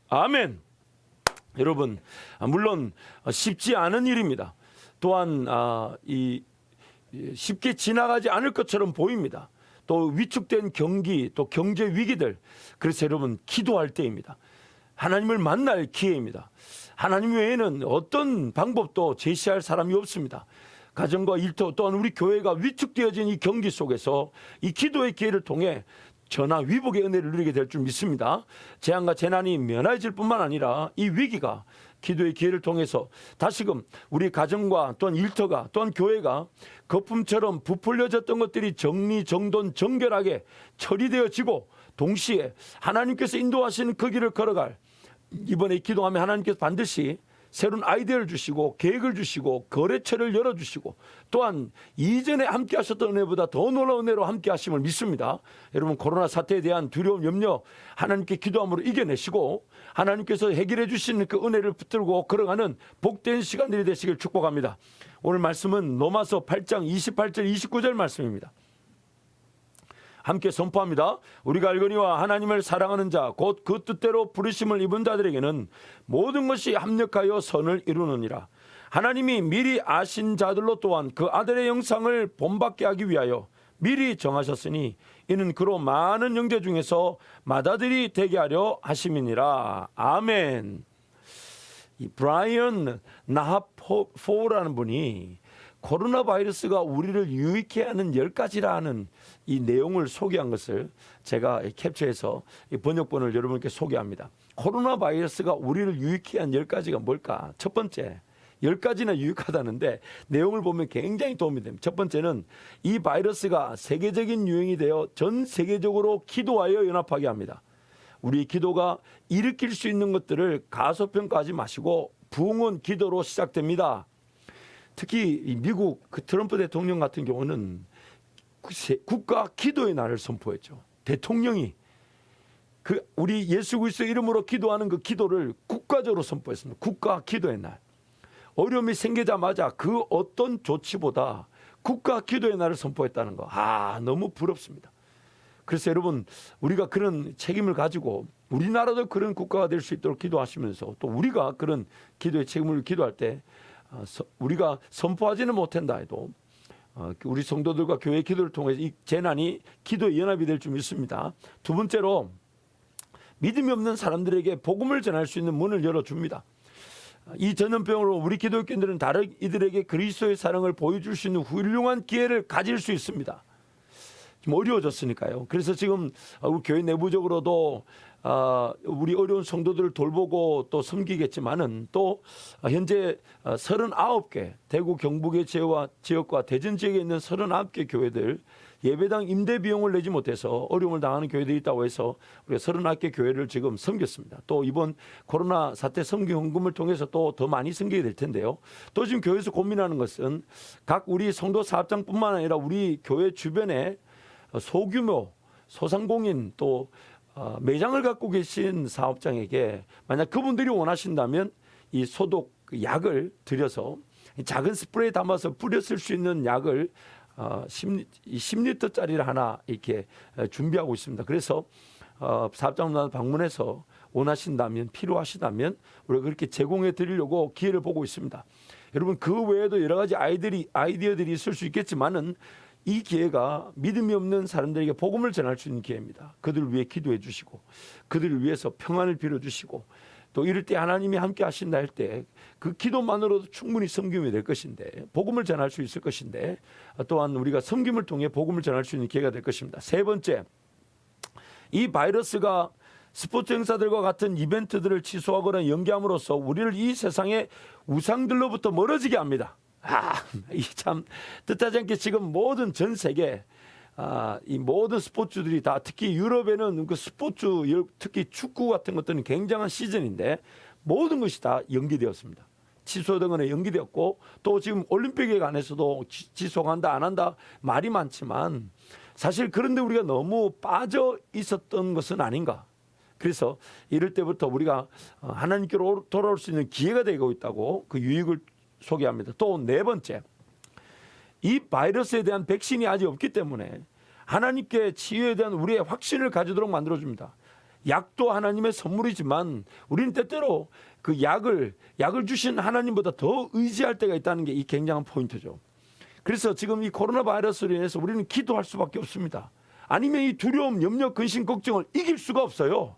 아멘. 여러분, 물론 쉽지 않은 일입니다. 또한 쉽게 지나가지 않을 것처럼 보입니다. 또 위축된 경기, 또 경제 위기들. 그래서 여러분, 기도할 때입니다. 하나님을 만날 기회입니다. 하나님 외에는 어떤 방법도 제시할 사람이 없습니다. 가정과 일터 또한 우리 교회가 위축되어진 이 경기 속에서 이 기도의 기회를 통해 전화 위복의 은혜를 누리게 될 줄 믿습니다. 재앙과 재난이 면해질 뿐만 아니라 이 위기가 기도의 기회를 통해서 다시금 우리 가정과 또한 일터가 또한 교회가 거품처럼 부풀려졌던 것들이 정리정돈 정결하게 처리되어지고 동시에 하나님께서 인도하시는 그 길을 걸어갈, 이번에 기도하면 하나님께서 반드시 새로운 아이디어를 주시고 계획을 주시고 거래처를 열어주시고 또한 이전에 함께 하셨던 은혜보다 더 놀라운 은혜로 함께 하심을 믿습니다. 여러분, 코로나 사태에 대한 두려움, 염려 하나님께 기도함으로 이겨내시고 하나님께서 해결해 주시는 그 은혜를 붙들고 걸어가는 복된 시간들이 되시길 축복합니다. 오늘 말씀은 로마서 8장 28절 29절 말씀입니다. 함께 선포합니다. 우리가 알거니와 하나님을 사랑하는 자 곧 그 뜻대로 부르심을 입은 자들에게는 모든 것이 합력하여 선을 이루느니라. 하나님이 미리 아신 자들로 또한 그 아들의 영상을 본받게 하기 위하여 미리 정하셨으니 이는 그로 많은 형제 중에서 맏아들이 되게 하려 하심이니라. 아멘. 이 브라이언 나하포라는 분이 코로나 바이러스가 우리를 유익해 하는 10가지라는 이 내용을 소개한 것을 제가 캡처해서 이 번역본을 여러분께 소개합니다. 코로나 바이러스가 우리를 유익해 한 10가지가 뭘까? 첫 번째, 10가지나 유익하다는데 내용을 보면 굉장히 도움이 됩니다. 첫 번째는 이 바이러스가 세계적인 유행이 되어 전 세계적으로 기도하여 연합하게 합니다. 우리 기도가 일으킬 수 있는 것들을 가소평가하지 마시고 부흥은 기도로 시작됩니다. 특히 미국 그 트럼프 대통령 같은 경우는 국가 기도의 날을 선포했죠. 대통령이 우리 예수 그리스도 이름으로 기도하는 그 기도를 국가적으로 선포했습니다. 국가 기도의 날. 어려움이 생기자마자 그 어떤 조치보다 국가 기도의 날을 선포했다는 거. 너무 부럽습니다. 그래서 여러분, 우리가 그런 책임을 가지고 우리나라도 그런 국가가 될 수 있도록 기도하시면서 또 우리가 그런 기도의 책임을 기도할 때 우리가 선포하지는 못한다 해도 우리 성도들과 교회 기도를 통해서 이 재난이 기도의 연합이 될 줄 믿습니다. 두 번째로 믿음이 없는 사람들에게 복음을 전할 수 있는 문을 열어줍니다. 이 전염병으로 우리 기독교인들은 다른 이들에게 그리스도의 사랑을 보여줄 수 있는 훌륭한 기회를 가질 수 있습니다. 좀 어려워졌으니까요. 그래서 지금 우리 교회 내부적으로도 우리 어려운 성도들을 돌보고 또 섬기겠지만은 또 현재 39개 대구 경북의 지역과 대전 지역에 있는 39개 교회들 예배당 임대 비용을 내지 못해서 어려움을 당하는 교회들이 있다고 해서 우리가 39개 교회를 지금 섬겼습니다. 또 이번 코로나 사태 섬기 헌금을 통해서 또 더 많이 섬기게 될 텐데요. 또 지금 교회에서 고민하는 것은 각 우리 성도 사업장뿐만 아니라 우리 교회 주변에 소규모 소상공인 또 매장을 갖고 계신 사업장에게 만약 그분들이 원하신다면 이 소독 약을 들여서 작은 스프레이 담아서 뿌려 쓸 수 있는 약을 10리터짜리를 하나 이렇게 준비하고 있습니다. 그래서 사업장마다 방문해서 원하신다면 필요하시다면 우리가 그렇게 제공해 드리려고 기회를 보고 있습니다. 여러분, 그 외에도 여러 가지 아이디어들이 있을 수 있겠지만은 이 기회가 믿음이 없는 사람들에게 복음을 전할 수 있는 기회입니다. 그들을 위해 기도해 주시고 그들을 위해서 평안을 빌어주시고 또 이럴 때 하나님이 함께 하신다 할 때 그 기도만으로도 충분히 섬김이 될 것인데 복음을 전할 수 있을 것인데 또한 우리가 섬김을 통해 복음을 전할 수 있는 기회가 될 것입니다. 세 번째, 이 바이러스가 스포츠 행사들과 같은 이벤트들을 취소하거나 연기함으로써 우리를 이 세상의 우상들로부터 멀어지게 합니다. 이 참 뜻하지 않게 지금 모든 전 세계 이 모든 스포츠들이 다 특히 유럽에는 그 스포츠 특히 축구 같은 것들은 굉장한 시즌인데 모든 것이 다 연기되었습니다. 취소되거나 연기되었고 또 지금 올림픽에 관해서도 취소한다 안 한다 말이 많지만 사실 그런데 우리가 너무 빠져 있었던 것은 아닌가. 그래서 이럴 때부터 우리가 하나님께로 돌아올 수 있는 기회가 되고 있다고 그 유익을 소개합니다. 또 네 번째, 이 바이러스에 대한 백신이 아직 없기 때문에 하나님께 치유에 대한 우리의 확신을 가지도록 만들어줍니다. 약도 하나님의 선물이지만 우리는 때때로 그 약을 주신 하나님보다 더 의지할 때가 있다는 게 이 굉장한 포인트죠. 그래서 지금 이 코로나 바이러스로 인해서 우리는 기도할 수밖에 없습니다. 아니면 이 두려움, 염려, 근심, 걱정을 이길 수가 없어요.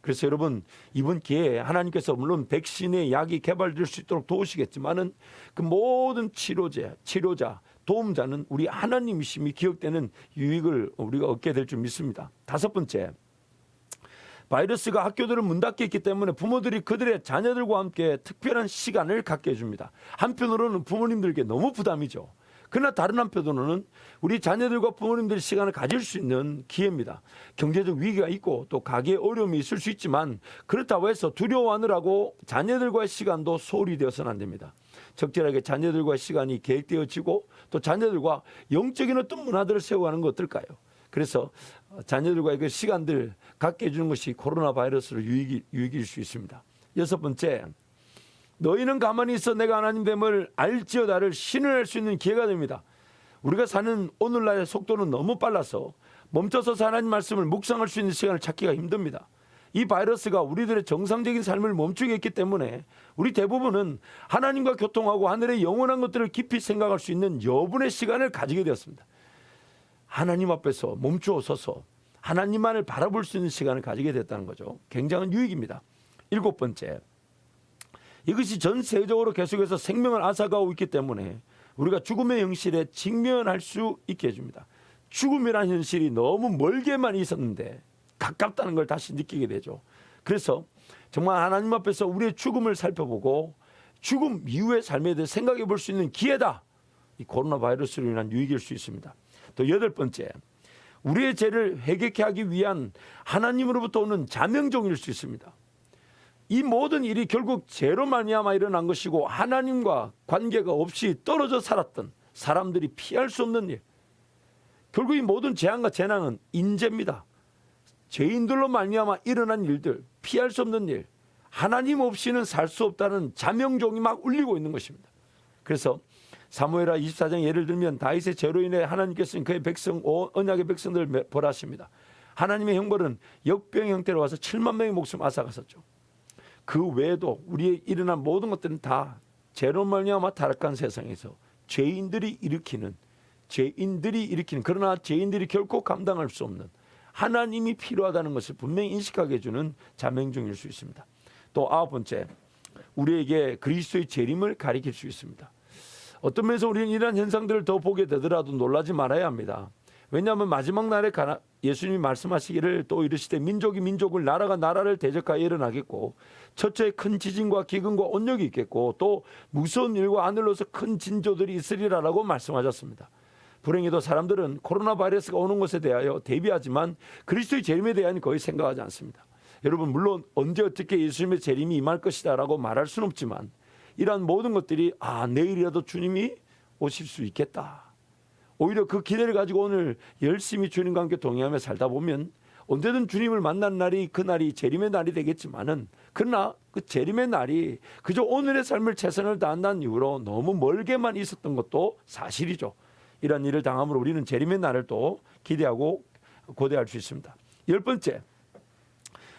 그래서 여러분, 이번 기회에 하나님께서 물론 백신의 약이 개발될 수 있도록 도우시겠지만은 그 모든 치료자, 도움자는 우리 하나님이심이 기억되는 유익을 우리가 얻게 될 줄 믿습니다. 다섯 번째, 바이러스가 학교들을 문 닫게 했기 때문에 부모들이 그들의 자녀들과 함께 특별한 시간을 갖게 해줍니다. 한편으로는 부모님들에게 너무 부담이죠. 그러나 다른 한편으로는 우리 자녀들과 부모님들이 시간을 가질 수 있는 기회입니다. 경제적 위기가 있고 또 가계에 어려움이 있을 수 있지만 그렇다고 해서 두려워하느라고 자녀들과의 시간도 소홀히 되어서는 안 됩니다. 적절하게 자녀들과의 시간이 계획되어지고 또 자녀들과 영적인 어떤 문화들을 세워가는 것 어떨까요? 그래서 자녀들과의 그 시간들 갖게 해주는 것이 코로나 바이러스로 유익일 수 있습니다. 여섯 번째, 너희는 가만히 있어 내가 하나님 됨을 알지어다를 신뢰할 수 있는 기회가 됩니다. 우리가 사는 오늘날의 속도는 너무 빨라서 멈춰서 하나님 말씀을 묵상할 수 있는 시간을 찾기가 힘듭니다. 이 바이러스가 우리들의 정상적인 삶을 멈추게 했기 때문에 우리 대부분은 하나님과 교통하고 하늘의 영원한 것들을 깊이 생각할 수 있는 여분의 시간을 가지게 되었습니다. 하나님 앞에서 멈추어 서서 하나님만을 바라볼 수 있는 시간을 가지게 됐다는 거죠. 굉장한 유익입니다. 일곱 번째, 이것이 전 세계적으로 계속해서 생명을 앗아가고 있기 때문에 우리가 죽음의 현실에 직면할 수 있게 해줍니다. 죽음이라는 현실이 너무 멀게만 있었는데 가깝다는 걸 다시 느끼게 되죠. 그래서 정말 하나님 앞에서 우리의 죽음을 살펴보고 죽음 이후의 삶에 대해 생각해 볼 수 있는 기회다. 이 코로나 바이러스로 인한 유익일 수 있습니다. 또 여덟 번째, 우리의 죄를 회개케 하기 위한 하나님으로부터 오는 자명종일 수 있습니다. 이 모든 일이 결국 죄로 말미암아 일어난 것이고 하나님과 관계가 없이 떨어져 살았던 사람들이 피할 수 없는 일. 결국 이 모든 재앙과 재난은 인재입니다. 죄인들로 말미암아 일어난 일들, 피할 수 없는 일, 하나님 없이는 살 수 없다는 자명종이 막 울리고 있는 것입니다. 그래서 사무엘하 24장 예를 들면 다윗의 죄로 인해 하나님께서는 그의 백성, 언약의 백성들을 벌하십니다. 하나님의 형벌은 역병 형태로 와서 7만 명의 목숨 앗아갔었죠. 그 외에도 우리의 일어난 모든 것들은 다 죄로 말미암아 타락한 세상에서 죄인들이 일으키는 그러나 죄인들이 결코 감당할 수 없는 하나님이 필요하다는 것을 분명히 인식하게 해주는 자명종일 수 있습니다. 또 아홉 번째, 우리에게 그리스도의 재림을 가리킬 수 있습니다. 어떤 면에서 우리는 이러한 현상들을 더 보게 되더라도 놀라지 말아야 합니다. 왜냐하면 마지막 날에 예수님이 말씀하시기를 또 이르시되 민족이 민족을 나라가 나라를 대적하여 일어나겠고 첫째 큰 지진과 기근과 온역이 있겠고 또 무서운 일과 하늘로서 큰 징조들이 있으리라라고 말씀하셨습니다. 불행히도 사람들은 코로나 바이러스가 오는 것에 대하여 대비하지만 그리스도의 재림에 대한 거의 생각하지 않습니다. 여러분, 물론 언제 어떻게 예수님의 재림이 임할 것이다라고 말할 수는 없지만 이러한 모든 것들이 내일이라도 주님이 오실 수 있겠다. 오히려 그 기대를 가지고 오늘 열심히 주님과 함께 동행하며 살다 보면 언제든 주님을 만난 날이 그날이 재림의 날이 되겠지만은 그러나 그 재림의 날이 그저 오늘의 삶을 최선을 다한다는 이유로 너무 멀게만 있었던 것도 사실이죠. 이런 일을 당함으로 우리는 재림의 날을 또 기대하고 고대할 수 있습니다. 열 번째,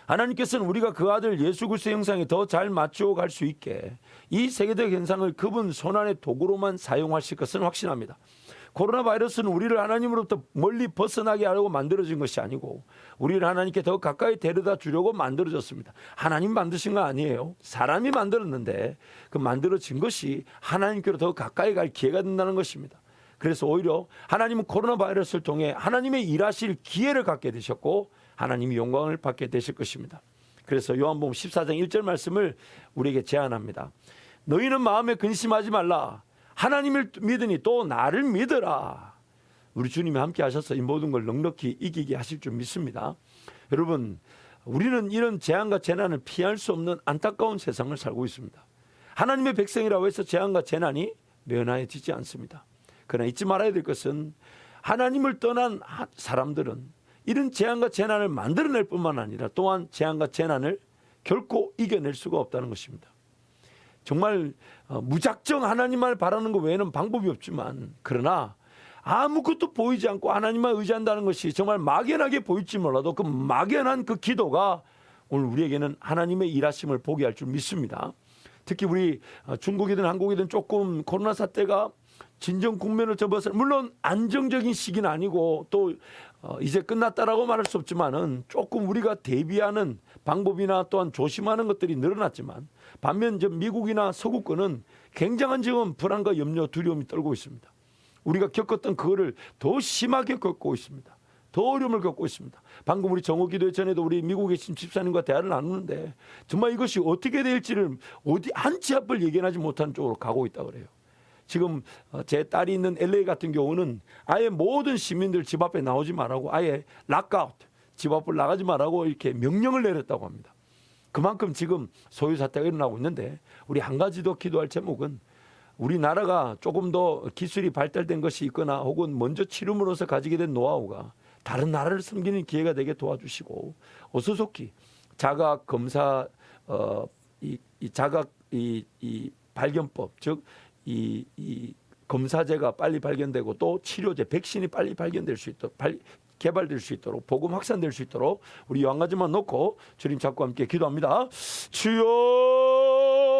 하나님께서는 우리가 그 아들 예수 그리스도의 형상에 더 잘 맞추어 갈 수 있게 이 세계적 현상을 그분 손안의 도구로만 사용하실 것은 확신합니다. 코로나 바이러스는 우리를 하나님으로부터 멀리 벗어나게 하려고 만들어진 것이 아니고 우리를 하나님께 더 가까이 데려다 주려고 만들어졌습니다. 하나님 만드신 거 아니에요. 사람이 만들었는데 그 만들어진 것이 하나님께로 더 가까이 갈 기회가 된다는 것입니다. 그래서 오히려 하나님은 코로나 바이러스를 통해 하나님의 일하실 기회를 갖게 되셨고 하나님이 영광을 받게 되실 것입니다. 그래서 요한복음 14장 1절 말씀을 우리에게 제안합니다. 너희는 마음에 근심하지 말라. 하나님을 믿으니 또 나를 믿으라. 우리 주님이 함께 하셔서 이 모든 걸 넉넉히 이기게 하실 줄 믿습니다. 여러분, 우리는 이런 재앙과 재난을 피할 수 없는 안타까운 세상을 살고 있습니다. 하나님의 백성이라고 해서 재앙과 재난이 면하여지지 않습니다. 그러나 잊지 말아야 될 것은 하나님을 떠난 사람들은 이런 재앙과 재난을 만들어낼 뿐만 아니라 또한 재앙과 재난을 결코 이겨낼 수가 없다는 것입니다. 정말 무작정 하나님만을 바라는 것 외에는 방법이 없지만 그러나 아무것도 보이지 않고 하나님만 의지한다는 것이 정말 막연하게 보일지 몰라도 그 막연한 그 기도가 오늘 우리에게는 하나님의 일하심을 보게 할 줄 믿습니다. 특히 우리 중국이든 한국이든 조금 코로나 사태가 진정 국면을 접어서 물론 안정적인 시기는 아니고 또 이제 끝났다라고 말할 수 없지만은 조금 우리가 대비하는 방법이나 또한 조심하는 것들이 늘어났지만 반면 미국이나 서구권은 굉장한 지금 불안과 염려, 두려움이 떨고 있습니다. 우리가 겪었던 그거를 더 심하게 겪고 있습니다. 더 어려움을 겪고 있습니다. 방금 우리 정오 기도회 전에도 우리 미국에 계신 집사님과 대화를 나누는데 정말 이것이 어떻게 될지를 어디 한 치 앞을 예견하지 못한 쪽으로 가고 있다 그래요. 지금 제 딸이 있는 LA 같은 경우는 아예 모든 시민들 집 앞에 나오지 말라고 아예 락아웃, 집 앞을 나가지 말라고 이렇게 명령을 내렸다고 합니다. 그만큼 지금 소유 사태가 일어나고 있는데 우리 한 가지 더 기도할 제목은 우리나라가 조금 더 기술이 발달된 것이 있거나 혹은 먼저 치름으로서 가지게 된 노하우가 다른 나라를 섬기는 기회가 되게 도와주시고 어수속히 자각 검사 이 발견법 즉 이 검사제가 빨리 발견되고 또 치료제 백신이 빨리 발견될 수 있도록 개발될 수 있도록 복음 확산될 수 있도록 우리 한 가지만 놓고 주님 잡고 함께 기도합니다. 주여